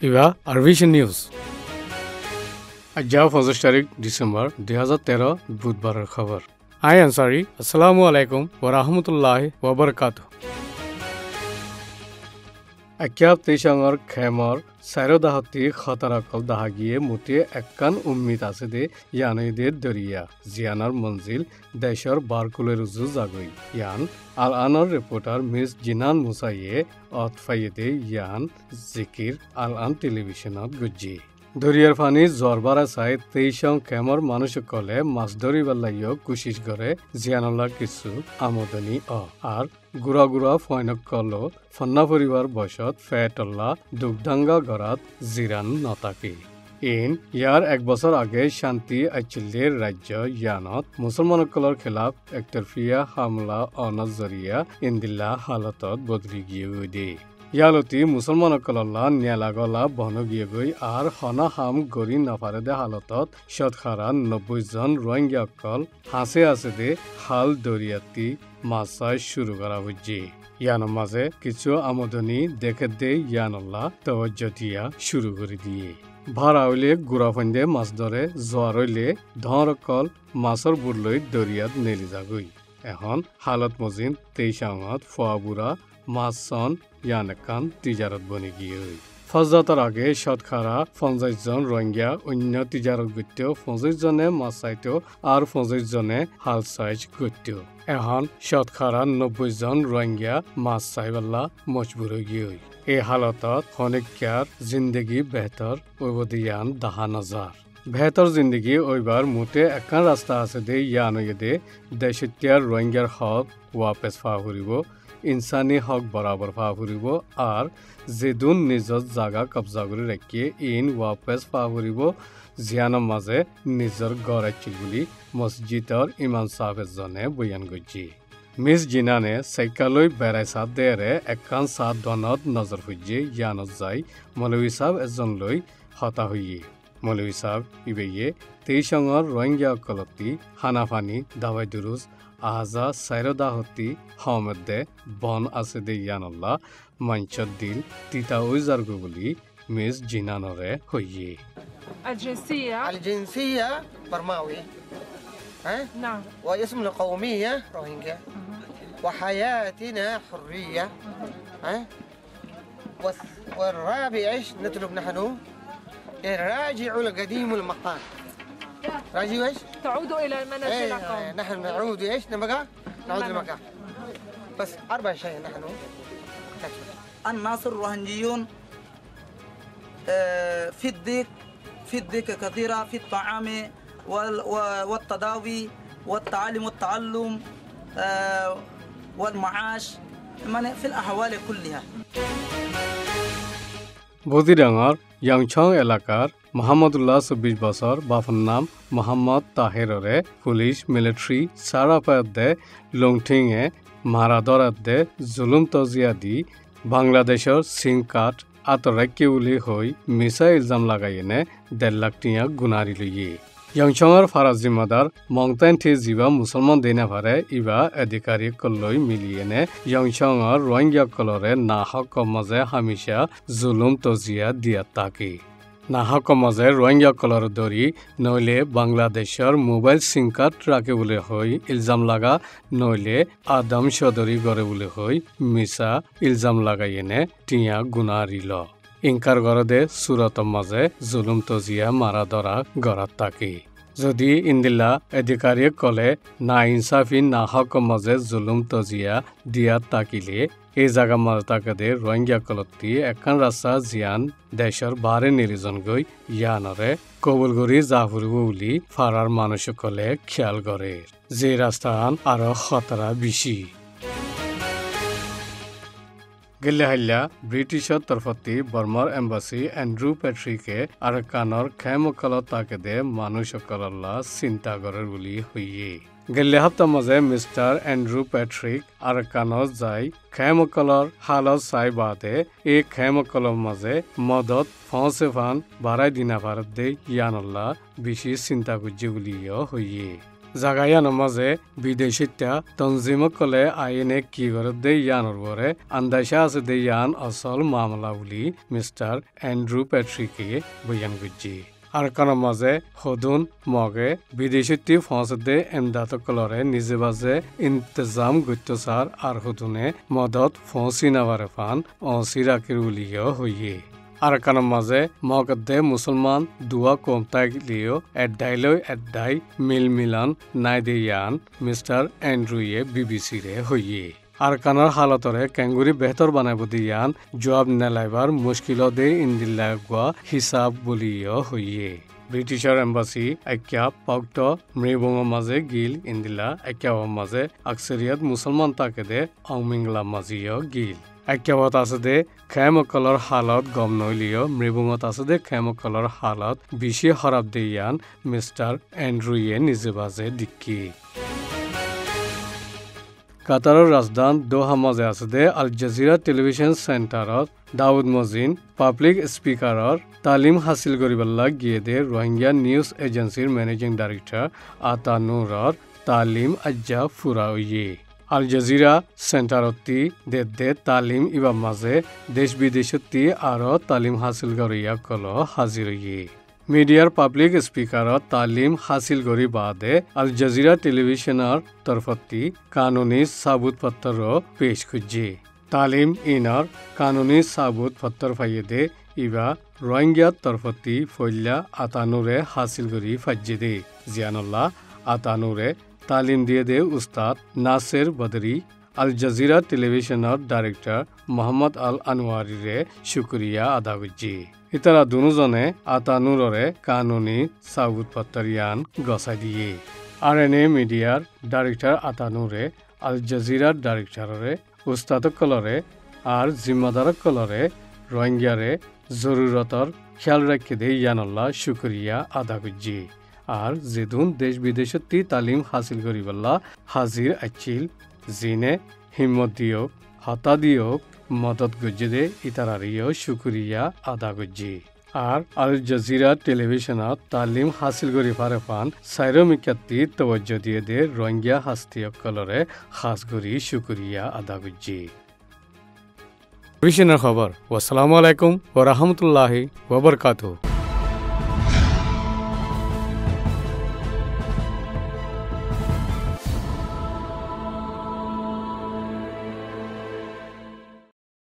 ইবা আরভিশন news আজ 25 তারিখ December 2013 বুধবারের খবর আই আনসারি আসসালামু আলাইকুম ওয়া রাহমাতুল্লাহি ওয়া বারাকাতুহু আকিয়াব তেইশাঙর খেমর সাইরোদাহতি খতারাকল দাহাগিয়ে মুতে এককান উম্মিদ আছে দে ইয়ানইদের দরিয়া জিয়ানার মঞ্জিল দেশর বারকুলের রুজু জাগই ইয়ান আল আনর রিপোর্টার মিস জিনান মুসাইয়ে অতফাইদে ইয়ান জিকির আল আন টেলিভিশনত গুজি দরিয়ার পানি জরবারা চাই তেইশং খেমর মানুষ কলে মাছ ধরিবার লাইও কুশিস করে জিয়ানলা কিছু আমদনি আর গুড়া গুড়া ফয়নক কল ফন্না পরিবার বয়সত ফেটল্লা দুগদাঙ্গা গড়াত জিরান নতাকি ইয়ার এক বছর আগে শান্তি আইচিল্লের রাজ্য ইয়ানত মুসলমানসকলৰ খেলাফ একতরফিয়া হামলা অনজরিয়া ইন্দিল্লা হালতত বদলি গিয়ে দে ইয়ালতি মুসলমানসকলল্লা নিয়ালাগলা বনগিয়ে গই আর হনা হাম গরি নাফারে দে হালতত শতকরা 90 জন রোহিঙ্গাসকল হাসে আছে দে হাল দরিয়াতি মাছ শুরু করা হচ্ছে ইয়ানোর মাঝে কিছু আমদনি দেখে দে ইয়ানল্লা তওয়াজ্জো দিয়া শুরু করে দিয়ে ভাড়া হইলে গুড়া ফান্দে মাছ ধরে জোয়ার হইলে ধরকল মাছর বুড়লৈ দরিয়াত নেলি যাগৈ এখন হালত মজিন তেইশাঙত ফোয়াবুরা মাছ চন ইয়ানকান তিজারত বনি গিয়ে ফজরাতের আগে শতকরা 50 জন রোহিঙ্গা অন্য তিজারত গত্য 50 জনে মাছ চাইত আর 50 জনে হাল সাইজ গত্য এখন শতকরা 90 জন রোহিঙ্গা মাছ চাইবাল্লা মজবুর গিয়ে এই হালতত খনিকার জিন্দগি বেহতর ওইবদিয়ান দাহা নজার বেহতর জিন্দগি ওইবার মুতে একান রাস্তা আছে দে ইয়ান দে দেশতিয়ার রোহিঙ্গার হক ওয়াপেস ফা ফুরিব ইনসানি হক বরাবর ফা ফুরিব আর যেদুন নিজর জাগা কবজা করে রাখিয়ে ওয়াপেস ফা ফুরিব জিয়ানৰ মাঝে নিজর গড় আছিল বুলি মসজিদর ইমাম সাহেব জনে বয়ান গজি মিস জিনানে সাইকালৈ বেড়াই সাত দেৰে একান সাত দনত নজর ফুজে ইয়ানত যাই মৌলবী সাহেব এজন লৈ হতা হইয়ে মৌলবী সাহেব ইবেয়ে তেইশঙৰ রোহিঙ্গা কলতি হানাফানি দাবাই দুরুজ আহাজা সাইরদাহতি হমদে বন আছে দে ইয়ানল্লা মঞ্চত দিল তিতা উজারগো বুলি মিস জিনানরে হইয়ে الجنسية برماوي نعم واسم القومية روهينجا وحياتنا حرية والرابع ايش نطلب نحن الراجع القديم المقام راجع ايش تعودوا الى منازلكم نحن نعود ايش نبقى نعود للمكان بس 4 شيء نحن الناس الروهنجيون في الديك كثيرة في الطعام والتداوي والتعلم والتعلم والمعاش في الأحوال كلها বদিরাঙর ইয়াংছং এলাকার মোহাম্মদুল্লাহ 24 বছর বাফর নাম মোহাম্মদ তাহেররে পুলিশ মিলিটারি সারাপাত দে লংঠিংয়ে মারা দরাত দে জুলুম তজিয়া দি বাংলাদেশর সিংকাট আতরাক্কি উলি হই মিছা ইলজাম লাগাইনে 1.5 লাখ টিয়া গুনারি লইয়ে ইয়াংছংর ফারাজ জিম্মাদার মংতাইন থে জিবা মুসলমান দেনা ভারে ইবা অধিকারী কলই মিলিয়েনে ইয়াংছংর রোহিঙ্গা কলরে নাহক মাঝে হামিশা জুলুম তজিয়া দিয়া তাকে নাহক মাঝে রোহিঙ্গা কলর দরি নইলে বাংলাদেশর মোবাইল সিম কার্ড রাখে বলে হই ইলজাম লাগা নইলে আদম সদরি গড়ে বলে হই মিছা ইলজাম লাগাইনে টিয়া গুনারিল ইনকার গরদে সুরতম মাঝে জুলুম তজিয়া মারা ধরা গড়াত তাকে যদি ইন্দিল্লা অধিকারী কলে না ইনসাফি না হক মাঝে জুলুম তজিয়া দিয়া তাকিলে এই জায়গা মাঝে তাকে রোহিঙ্গা কলতি একান রাস্তা জিয়ান দেশর বারে নির্জন গই ইয়ানরে কবুল করি যা ফুরিব বুলি ফারার মানুষ কলে খেয়াল করে যে রাস্তান আরো খতরা বেশি গেলে হাইলা ব্রিটিশর তরফতি বর্মার এম্বাসি এন্ড্রু প্যাট্রিকে আরকানর খেমকল তাকে দে মানুষসকলল্লা চিন্তা করার বলি হইয়ে গেলে হপ্তাহ মাঝে মিস্টার এন্ড্রু প্যাট্রিক আরকানত যাই খেমকলর হালত চাই বাদে এই খেমকলর মাঝে মদত ফসে ফান বাড়াই দিনা ভারত দে ইয়ানল্লা বেশি চিন্তা করছে বলিও হইয়ে জাগায়ানোর মাঝে বিদেশিতা তঞ্জিমকলে আইনে কি করে দে ইয়ানোর বরে আন্দাজা আছে দে ইয়ান আসল মামলা বলি মিস্টার অ্যান্ড্রু প্যাট্রিকে বয়ান গুজি আরকানোর মাঝে হদুন মগে বিদেশিতি ফসদে এমদাত কলরে নিজে বাজে ইন্তজাম গুত্তসার আর হদুনে মদত ফসিনাবারে ফান অসিরাকির উলিয় হইয়ে আরকানোর মাঝে মগদে মুসলমান দুয়া কমতাই লিও এড্ডাই মিল মিলান নাই দে ইয়ান মিস্টার অ্যান্ড্রুয়ে বিবিসি রে হইয়ে আরকানোর হালতরে কেঙ্গুরি বেহতর বানাইব দিয়ান জবাব নেলাইবার মুশকিল দে ইন্দিল্লাগুয়া হিসাব বলিও হইয়ে ব্ৰিটিশৰ এম্বাসি আক্যা পক্ত মৃবঙৰ মাঝে গিল ইন্দিলা আক্যাৰ মাঝে আকসৰিয়ত মুসলমান তাকে দে অমিংলা মাজিও গিল আক্যাৱত আছে দে খেমকলৰ হালত গম নইলিও মৃবঙত আছে দে খেমকলৰ হালত বেশি খৰাব দিয়ান মিস্টাৰ অ্যান্ড্ৰুয়ে নিজে বাজে দিক্কি কাতাৰৰ ৰাজধান দোহা মাঝে আছে দে আল জাজিৰা টেলিভিশন সেন্টাৰত দাউদ মজিন পাব্লিক স্পিকাৰৰ তালিম হাসিল করিবাল্লা গিয়ে দে রোহিঙ্গা নিউজ এজেন্সির ম্যানেজিং ডাইরেক্টর আতানুরর তালিম আজ্জা ফুরাইয়ে আল জাজিরা সেন্টারতি দে তালিম ইবা মাঝে দেশ বিদেশতি আরো তালিম হাসিল করিয়া কল হাজির হইয়ে মিডিয়ার পাব্লিক স্পিকারত তালিম হাসিল করি বাদে আল জাজিরা টেলিভিশনের তরফতি কানুনি সাবুত পত্র পেশ খুঁজে তালিম ইনার কানুনি সাবুত পত্র ফাইয়ে দে ইবা রোহিঙ্গা তরফতি ফৈল্লা আতানুরে হাসিল করি ফাজ্জে দে জিয়ানুল্লাহ আতানুরে তালিম দিয়ে দে উস্তাদ নাসের বদরি আল জাজিরা টেলিভিশনের ডাইরেক্টর মোহাম্মদ আল আনোয়ারিরে শুক্রিয়া আদা করছি ইতারা দুজনে আতানুররে কানুনি সাবুত পত্রিয়ান গছাই দিয়ে আরএনএ মিডিয়ার ডাইরেক্টর আতানুরে আল জাজিরার ডাইরেক্টররে উস্তাদ কলরে আর জিম্মাদার কলরে রোহিঙ্গারে জরুরতর খেয়াল রাখে দে ইয়ানুল্লাহ শুক্রিয়া আদা করছি আর যেদুন দেশ বিদেশতি তালিম হাসিল করিবাল্লা হাজির আচিল জিনে হিম্মত দিয়ক হতা দিয়ক মদত গজ্জে দে ইতারারিও শুক্রিয়া আদা গজ্জি আর আল জাজিরা টেলিভিশনত তালিম হাসিল করি পারে ফান সাইরোমিকাতি তবজ্জো দিয়ে দে রোহিঙ্গা হাস্তিয়কলরে খাস করি শুক্রিয়া আদা গজ্জি ভিশনের খবর আসসালামু আলাইকুম ওয়া রাহমাতুল্লাহি ওয়া বারাকাতুহু।